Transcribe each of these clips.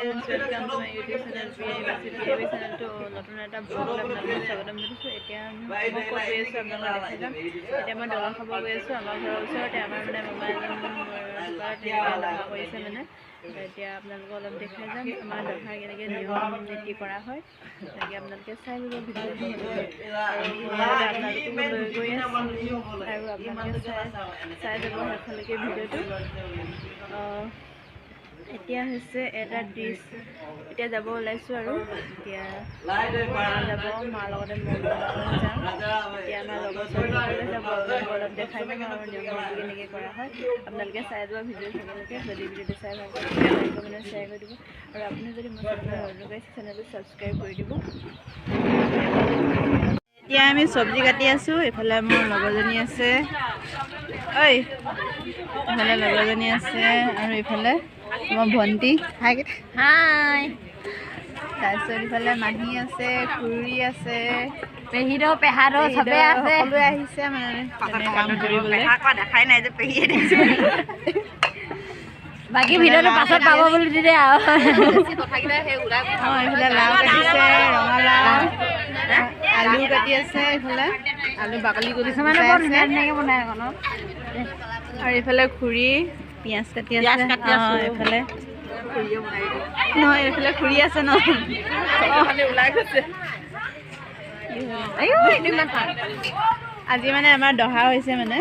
Welcome to my YouTube channel PIB channel तो नতুन এটা ব্লগ আপোনালোকক স্বাগতম জনাইছো। এতিয়া মই ক'ত গৈ আছো আপোনালোকক দেখাই যাম। এতিয়া মই দলং খাব গৈ আছো। আমাৰ ঘৰৰ ওচৰতে আমাৰ মানে মামা এজন দহা কৰিছে মানে। এতিয়া আপোনালোকক অলপ দেখাই যাম আমাৰ দহা কেনেকৈ নিয়ম নীতি কৰা হয়। তাকে আপোনালোকে চাই ল'ব ভিডিঅ'টো আপোনালোকো লৈ গৈ আছো আৰু আপোনালোকে চাই যাব শেষলৈকে ভিডিঅ'টো। এতিয়া হৈছে এটা ডিছ এতিয়া যাব ওলাইছোঁ আৰু এতিয়া যাব মাৰ লগতে মই যাম। এতিয়া আমাৰ লগৰ ছোৱালীসকলে যাব অলপ দেখাই যাম আৰু নিয়ম নীতি কেনেকৈ কৰা হয়। আপোনালোকে চাই যাব ভিডিঅ' চাবলৈকে যদি ভিডিঅ'টো চাই ভাল পায় লাইক কমেণ্ট শ্বেয়াৰ কৰি দিব আৰু আপুনি যদি মোৰ চেনেলটো ছাবস্ক্ৰাইব কৰি দিব। এতিয়া আমি চব্জি কাটি আছোঁ। এইফালে মোৰ লগৰজনী আছে, ঐ এইফালে লগৰজনী আছে আৰু এইফালে মোৰ ভণ্টি হাই তাৰপিছত ইফালে মাহী আছে, খুৰী আছে, পেহীদৌ পেহাদৌ চবে আছে, সকলোৱে আহিছে মানে কাম কৰিবলৈ। দেখাই নাই যে পেহীয়ে দেখিছোঁ। বাকী ভিডিঅ'টো পাছত পাব বুলি দিলে আৰু এইফালে লাও কাটিছে, ৰঙালাও, আলু কাটি আছে, এইফালে আলু বাকলি কৰিছে মানে বনাই আৰু এইফালে খুৰী পিঁয়াজ কাটি আছে। এইফালে নহয় এইফালে খুৰী আছে ন ওলাই গৈছে। আজি মানে আমাৰ দহা হৈছে মানে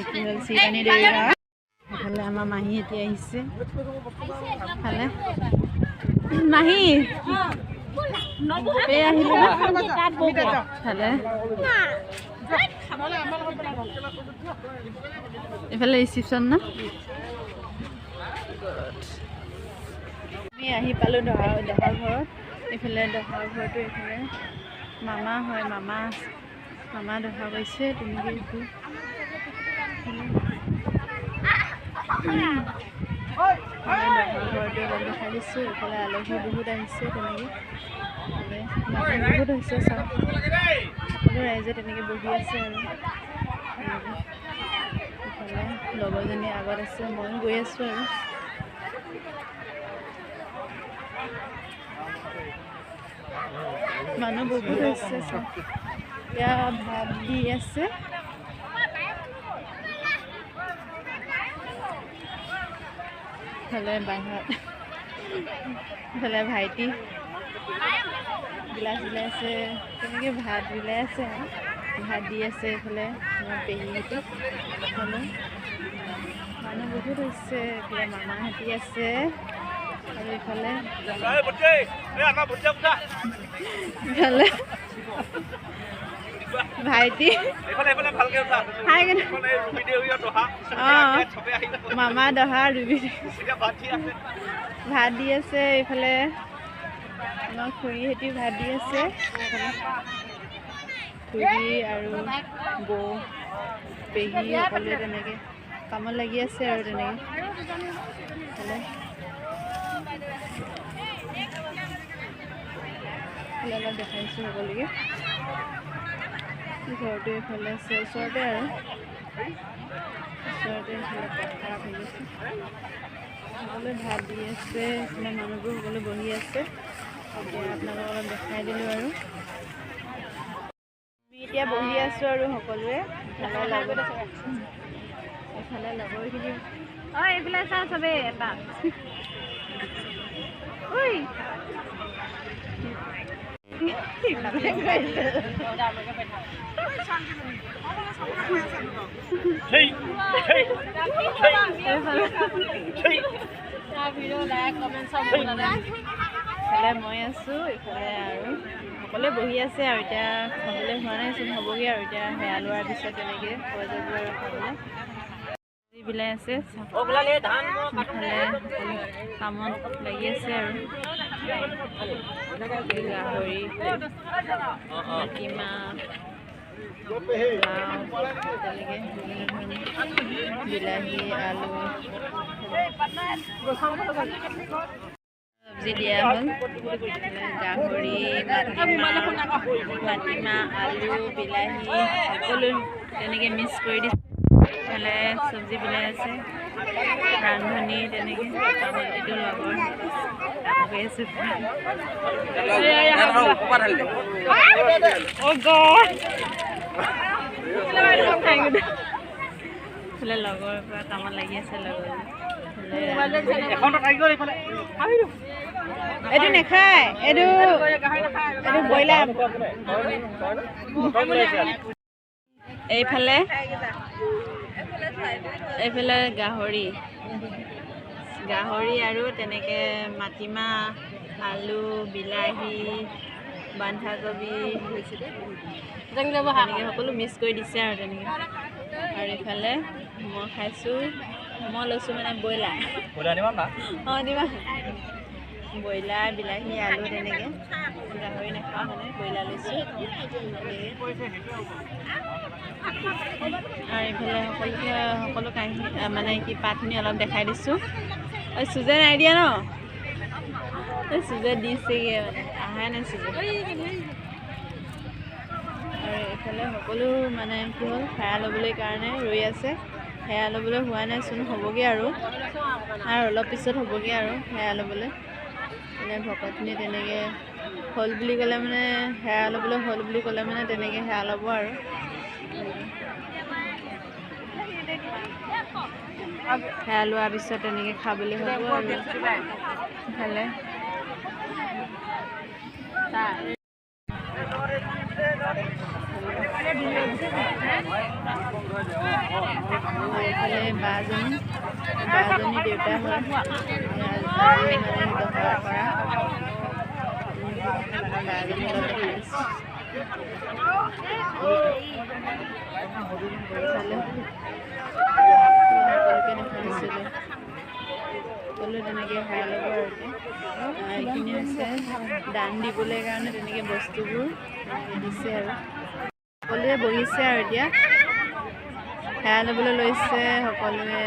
কি হ'ল চিপানী দেৰি গাঁৱত। এইফালে আমাৰ মাহী এতিয়া আহিছে। এইফালে মাহী আহিলে এইফালে ৰিচিপশ্যন ন। আমি আহি পালোঁ দহা ঘৰত। এইফালে দহা ঘৰটো এইফালে মামা হয়, মামা দহা কৰিছে তেনেকৈ দহা ঘৰটো অলপ দেখাই দিছোঁ। এইফালে আলহী বহুত আহিছে তেনেকৈ মানুহ বহুত হৈছে চব সকলো ৰাইজে তেনেকৈ বহি আছে আৰু ইফালে লগৰজনী আগত আছে, ময়ো গৈ আছোঁ আৰু মানুহ বহুত হৈছে চব। এতিয়া ভাত দি আছে। ইফালে বাহিৰত ইফালে ভাইটি গিলাচ বিলাই আছে, তেনেকৈ ভাত বিলাই আছে আৰু ভাত দি আছে। এইফালে আমাৰ পেহীহঁতে ইফালে মানুহ বহুত হৈছে। এতিয়া মামাহঁতি আছে আৰু ইফালে ভাইটি মামা দহা ভাত দি আছে। এইফালে আমাৰ খুৰীহঁতি ভাত দি আছে। খুৰী আৰু বৌ পেহী সকলোৱে তেনেকৈ কামত লাগি আছে আৰু তেনেকৈ অলপ দেখাইছোঁ সকলোকে। ঘৰটো এইফালে আছে ওচৰতে আৰু ওচৰতে এইফালে পথাৰ হৈ আছে। সকলোৱে ভাত দি আছে। এইফালে মানুহবোৰ সকলো বহি আছে। এতিয়া আপোনালোকক অলপ দেখাই দিলোঁ আৰু আমি এতিয়া বহি আছোঁ আৰু সকলোৱে এইফালে লগৰখিনি এইফালে চা চবেই এটা ইফালে মই আছোঁ, ইফালে আৰু সকলোৱে বহি আছে আৰু এতিয়া খাবলৈ হোৱা নাই চোন, হ'বগৈ আৰু এতিয়া সেয়া লোৱাৰ পিছত তেনেকৈ হৈ যাব আৰু খাবলৈ বিলাই আছে। ইফালে কামত লাগি আছে আৰু গাহৰি, মাটিমাহ, লাও তেনেকৈ বিভিন্ন ধৰণৰ বিলাহী, আলু চব্জি দিয়া হ'ল। গাহৰি, মাটিমাহ, আলু, বিলাহী সকলো তেনেকৈ মিক্স কৰি দিছে। ইফালে চব্জি বিলাই আছে, ৰান্ধনি তেনেকৈ এইটো লগৰ কৰি আছো লগৰ পৰা কামত লাগি আছে লগৰ এইটো নেখায় এইটো ব্ৰইলাৰ এইফালে গাহৰি আৰু তেনেকৈ মাটিমাহ আলু বিলাহী বন্ধাকবি তেনেকৈ সকলো মিক্স কৰি দিছে আৰু তেনেকৈ আৰু এইফালে মই খাইছোঁ মই লৈছোঁ মানে ব্ৰইলাৰ অঁ দিবা ব্ৰইলাৰ বিলাহী আলু তেনেকৈ গাহৰি নাখাওঁ মানে ব্ৰইলাৰ লৈছোঁ আৰু এইফালে সকলো কাঁহী মানে কি পাতখিনি অলপ দেখাই দিছোঁ চুজে নাই দিয়া ন চুজে দিছেগৈ মানে আহাই নাই চুজে আৰু এইফালে সকলো মানে কি হ'ল সেয়া ল'বলৈ কাৰণে ৰৈ আছে সেয়া ল'বলৈ হোৱা নাইচোন হ'বগৈ আৰু অলপ পিছত হ'বগৈ আৰু সেয়া ল'বলৈ মানে ভকতখিনি তেনেকৈ হ'ল বুলি ক'লে মানে সেয়া ল'বলৈ হ'ল বুলি ক'লে মানে তেনেকৈ সেয়া ল'ব আৰু সেয়া লোৱাৰ পিছত তেনেকৈ খাবলৈ হ'ব আৰু ইফালে এইফালে বাজনী দেউতা হয় দহা কৰা বাজনী সকলো তেনেকৈ খাই ল'ব আৰু এইখিনি হৈছে দান দিবলৈ কাৰণে তেনেকৈ বস্তুবোৰ দিছে আৰু সকলোৱে বহিছে আৰু এতিয়া সেয়া ল'বলৈ লৈছে সকলোৱে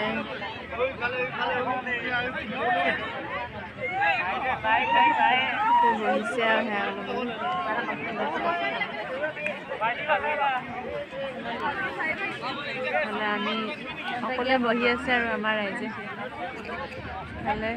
বহিছে আৰু সেয়া ল'বলৈ আমি সকলোৱে বহি আছে আৰু আমাৰ ৰাইজে ভালে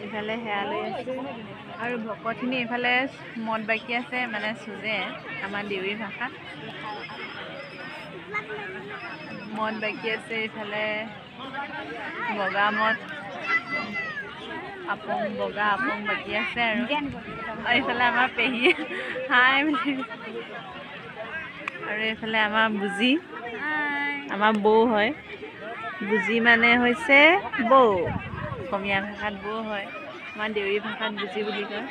ইফালে সেয়া লৈ আছে আৰু ভকতখিনি ইফালে মদ বাকি আছে মানে চুজে আমাৰ দেউৰী ভাষাত মদ বাকি আছে ইফালে বগা মদ বগা আপং বাকি আছে আৰু এইফালে আমাৰ পেহী হাই আৰু এইফালে আমাৰ বুজি আমাৰ বৌ হয় বুজি মানে হৈছে বৌ অসমীয়া ভাষাত বৌ হয় আমাৰ দেউৰী ভাষাত বুজি বুলি কয়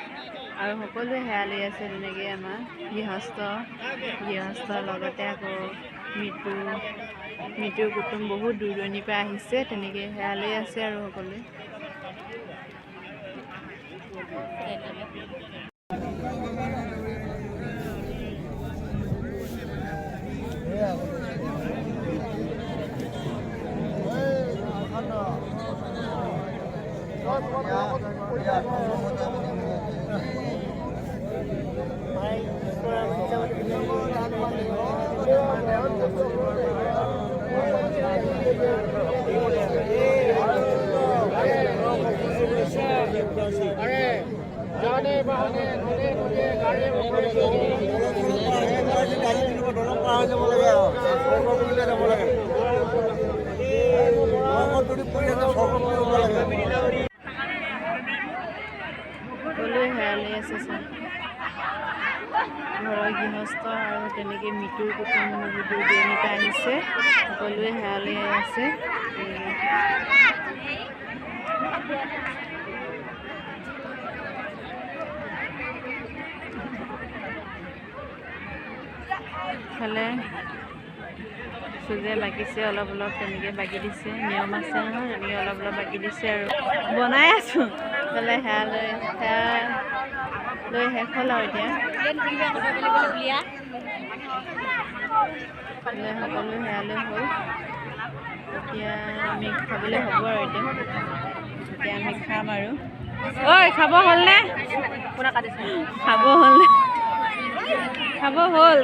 আৰু সকলোৱে সেয়া লৈ আছে তেনেকৈ আমাৰ গৃহস্থ লগতে আকৌ মৃত্যুৰ কুটুম বহুত দূৰ দূৰণিৰ পৰা আহিছে তেনেকৈ সেয়া লৈ আছে আৰু সকলোৱে সকলোৱে সেয়া লৈ আছে ঘৰৰ গৃহস্থ আৰু তেনেকৈ মৃত্যুৰ কুটুম বহুত দূৰ দূৰণিৰ পৰা আহিছে সকলোৱে সেয়া লৈ আছে ইফালে আছোঁ যে বাকিছে অলপ অলপ তেনেকৈ বাকি দিছে নিয়ম আছে নহয় তেনেকৈ অলপ অলপ বাকি দিছে আৰু বনাই আছোঁ বোলে সেয়া লৈ শেষ হ'ল আৰু এতিয়া সকলো সেয়ালৈ হ'ল এতিয়া আমি খাবলৈ হ'ব আৰু এতিয়া আমি খাম আৰু ঐ খাব হ'লনে খাব হ'লনে খাব হ'ল